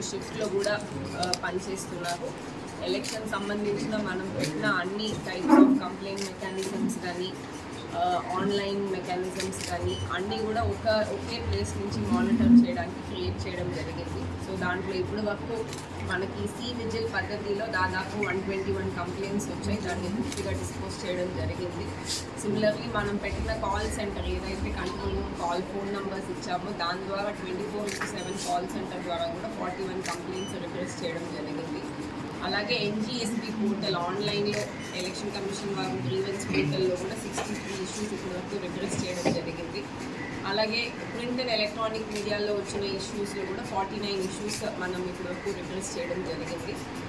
షిఫ్ట్లో కూడా పనిచేస్తున్నారు. ఎలక్షన్ సంబంధించిన మనం పెట్టిన అన్ని టైప్స్ ఆఫ్ కంప్లైంట్ మెకానిజమ్స్ కానీ ఆన్లైన్ మెకానిజమ్స్ కానీ అన్నీ కూడా ఒకే ప్లేస్ నుంచి మానిటర్ చేయడానికి క్రియేట్ చేయడం జరిగింది. సో దాంట్లో ఇప్పుడు వరకు మనకి విజిల్ పద్ధతిలో దాదాపు 121 కంప్లైంట్స్ వచ్చాయి. దాన్ని పూర్తిగా డిస్పోజ్ చేయడం జరిగింది. సిమిలర్లీ మనం పెట్టిన కాల్ సెంటర్ ఏదైతే కంట్రోల్ కాల్ ఫోన్ నెంబర్స్ ఇచ్చామో దాని ద్వారా 24/7 కాల్ సెంటర్ ద్వారా కూడా 41 కంప్లైంట్స్ రిక్వెస్ట్ చేయడం జరిగింది. అలాగే NGSP పోర్టల్ ఆన్లైన్లో ఎలక్షన్ కమిషన్ వారు గ్రీవెన్స్ పోర్టల్లో కూడా 63 ఇష్యూస్ ఇప్పటివరకు రిడ్రెస్ చేయడం జరిగింది. అలాగే ప్రింట్ అండ్ ఎలక్ట్రానిక్ మీడియాలో వచ్చిన ఇష్యూస్లో కూడా 49 ఇష్యూస్ మనం ఇప్పటివరకు రిడ్రెస్ చేయడం జరిగింది.